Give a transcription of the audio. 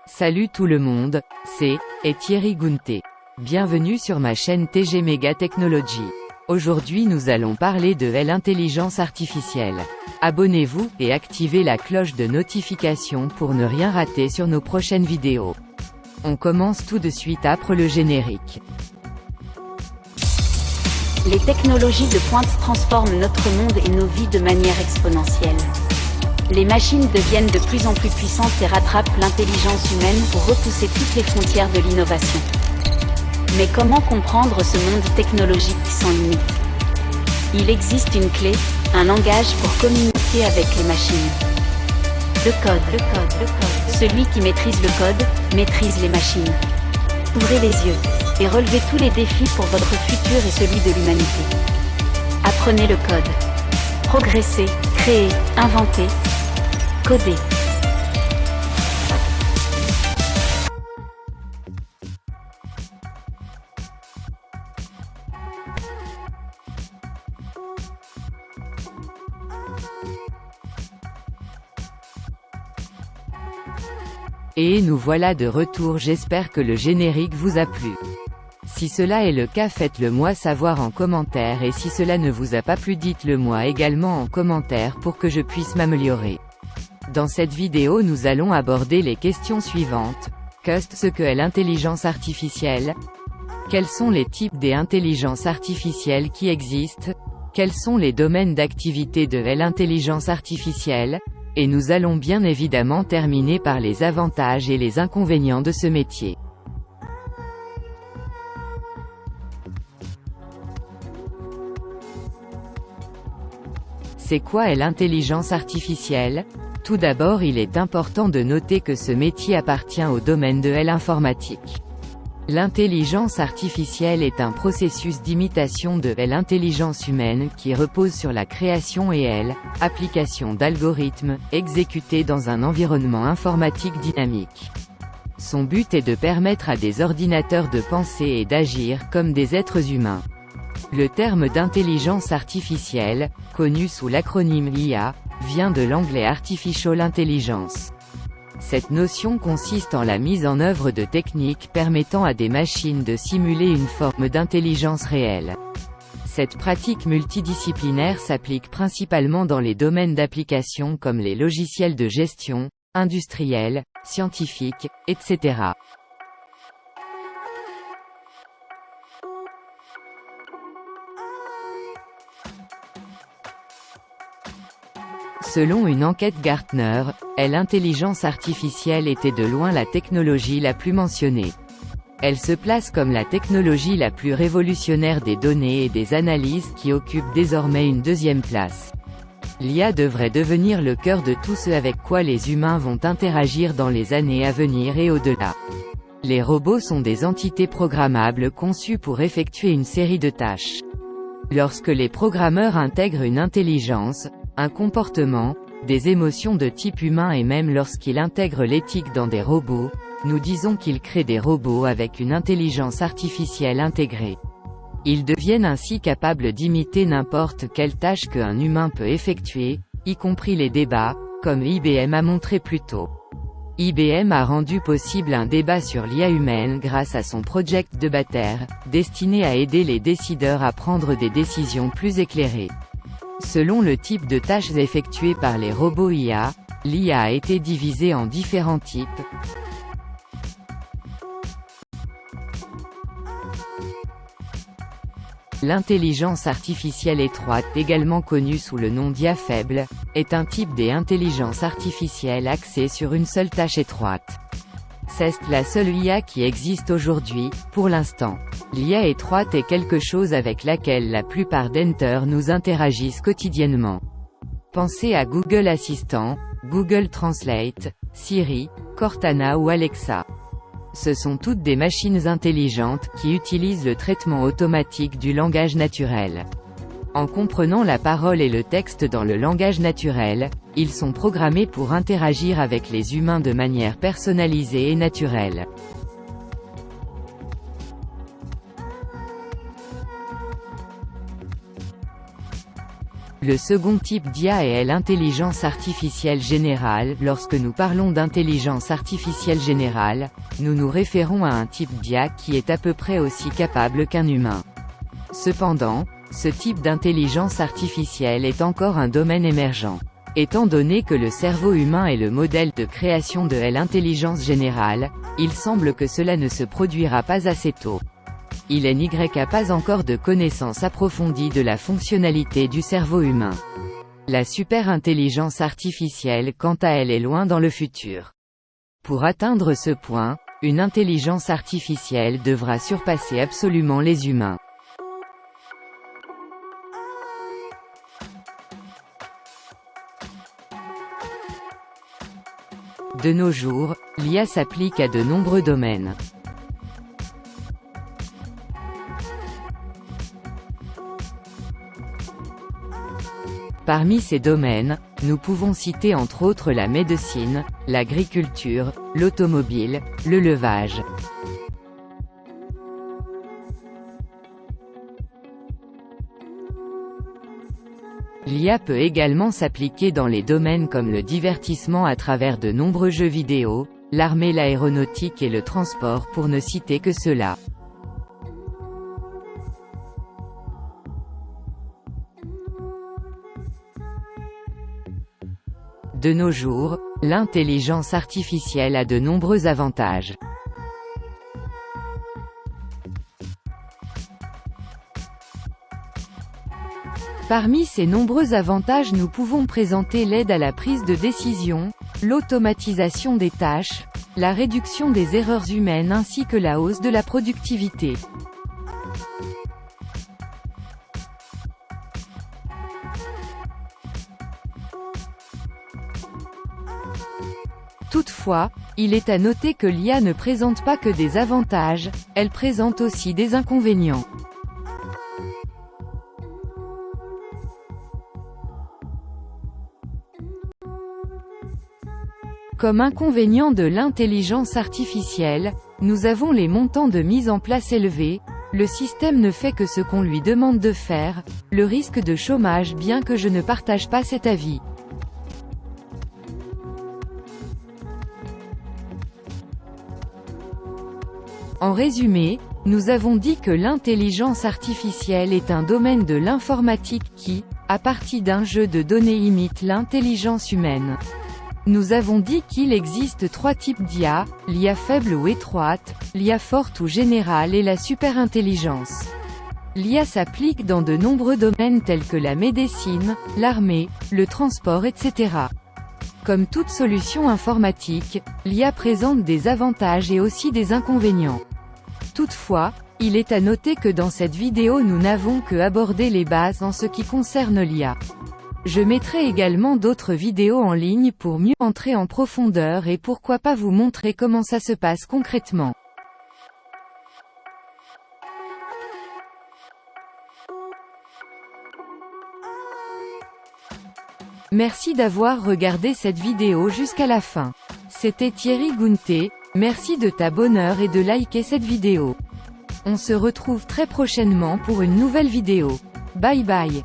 Salut tout le monde, c'est Thierry Gounté. Bienvenue sur ma chaîne TG Mega Technology. Aujourd'hui nous allons parler de l'intelligence artificielle. Abonnez-vous et activez la cloche de notification pour ne rien rater sur nos prochaines vidéos. On commence tout de suite après le générique. Les technologies de pointe transforment notre monde et nos vies de manière exponentielle. Les machines deviennent de plus en plus puissantes et rattrapent l'intelligence humaine pour repousser toutes les frontières de l'innovation. Mais comment comprendre ce monde technologique sans limite? Il existe une clé, un langage pour communiquer avec les machines. Le code. Celui qui maîtrise le code, maîtrise les machines. Ouvrez les yeux et relevez tous les défis pour votre futur et celui de l'humanité. Apprenez le code. Progressez, créez, inventez, codez. Et nous voilà de retour, j'espère que le générique vous a plu. Si cela est le cas, faites-le moi savoir en commentaire, et si cela ne vous a pas plu, dites-le moi également en commentaire pour que je puisse m'améliorer. Dans cette vidéo nous allons aborder les questions suivantes. Qu'est ce que est l'intelligence artificielle? Quels sont les types d'intelligence artificielle qui existent? Quels sont les domaines d'activité de l'intelligence artificielle? Et nous allons bien évidemment terminer par les avantages et les inconvénients de ce métier. C'est quoi l'intelligence artificielle? Tout d'abord, il est important de noter que ce métier appartient au domaine de l'informatique. L'intelligence artificielle est un processus d'imitation de l'intelligence humaine qui repose sur la création et application d'algorithmes, exécutés dans un environnement informatique dynamique. Son but est de permettre à des ordinateurs de penser et d'agir comme des êtres humains. Le terme d'intelligence artificielle, connu sous l'acronyme IA, vient de l'anglais Artificial Intelligence. Cette notion consiste en la mise en œuvre de techniques permettant à des machines de simuler une forme d'intelligence réelle. Cette pratique multidisciplinaire s'applique principalement dans les domaines d'application comme les logiciels de gestion, industriels, scientifiques, etc. Selon une enquête Gartner, l'intelligence artificielle était de loin la technologie la plus mentionnée. Elle se place comme la technologie la plus révolutionnaire des données et des analyses qui occupe désormais une deuxième place. L'IA devrait devenir le cœur de tout ce avec quoi les humains vont interagir dans les années à venir et au-delà. Les robots sont des entités programmables conçues pour effectuer une série de tâches. Lorsque les programmeurs intègrent une intelligence, un comportement, des émotions de type humain et même lorsqu'ils intègrent l'éthique dans des robots, nous disons qu'ils créent des robots avec une intelligence artificielle intégrée. Ils deviennent ainsi capables d'imiter n'importe quelle tâche qu'un humain peut effectuer, y compris les débats, comme IBM a montré plus tôt. IBM a rendu possible un débat sur l'IA humaine grâce à son Project Debater, destiné à aider les décideurs à prendre des décisions plus éclairées. Selon le type de tâches effectuées par les robots IA, l'IA a été divisée en différents types. L'intelligence artificielle étroite, également connue sous le nom d'IA faible, est un type d'intelligence artificielle axée sur une seule tâche étroite. C'est la seule IA qui existe aujourd'hui, pour l'instant. L'IA étroite est quelque chose avec laquelle la plupart d'entre nous interagissent quotidiennement. Pensez à Google Assistant, Google Translate, Siri, Cortana ou Alexa. Ce sont toutes des machines intelligentes qui utilisent le traitement automatique du langage naturel. En comprenant la parole et le texte dans le langage naturel, ils sont programmés pour interagir avec les humains de manière personnalisée et naturelle. Le second type d'IA est l'intelligence artificielle générale. Lorsque nous parlons d'intelligence artificielle générale, nous nous référons à un type d'IA qui est à peu près aussi capable qu'un humain. Cependant, ce type d'intelligence artificielle est encore un domaine émergent. Étant donné que le cerveau humain est le modèle de création de l'intelligence générale, il semble que cela ne se produira pas assez tôt. Il n'y a pas encore de connaissances approfondies de la fonctionnalité du cerveau humain. La super-intelligence artificielle quant à elle est loin dans le futur. Pour atteindre ce point, une intelligence artificielle devra surpasser absolument les humains. De nos jours, l'IA s'applique à de nombreux domaines. Parmi ces domaines, nous pouvons citer entre autres la médecine, l'agriculture, l'automobile, le levage. L'IA peut également s'appliquer dans les domaines comme le divertissement à travers de nombreux jeux vidéo, l'armée, l'aéronautique et le transport pour ne citer que cela. De nos jours, l'intelligence artificielle a de nombreux avantages. Parmi ces nombreux avantages nous pouvons présenter l'aide à la prise de décision, l'automatisation des tâches, la réduction des erreurs humaines ainsi que la hausse de la productivité. Toutefois, il est à noter que l'IA ne présente pas que des avantages, elle présente aussi des inconvénients. Comme inconvénient de l'intelligence artificielle, nous avons les montants de mise en place élevés, le système ne fait que ce qu'on lui demande de faire, le risque de chômage bien que je ne partage pas cet avis. En résumé, nous avons dit que l'intelligence artificielle est un domaine de l'informatique qui, à partir d'un jeu de données imite l'intelligence humaine. Nous avons dit qu'il existe trois types d'IA, l'IA faible ou étroite, l'IA forte ou générale et la superintelligence. L'IA s'applique dans de nombreux domaines tels que la médecine, l'armée, le transport, etc. Comme toute solution informatique, l'IA présente des avantages et aussi des inconvénients. Toutefois, il est à noter que dans cette vidéo nous n'avons que abordé les bases en ce qui concerne l'IA. Je mettrai également d'autres vidéos en ligne pour mieux entrer en profondeur et pourquoi pas vous montrer comment ça se passe concrètement. Merci d'avoir regardé cette vidéo jusqu'à la fin. C'était Thierry Gounté, merci de t'abonner et de liker cette vidéo. On se retrouve très prochainement pour une nouvelle vidéo. Bye bye.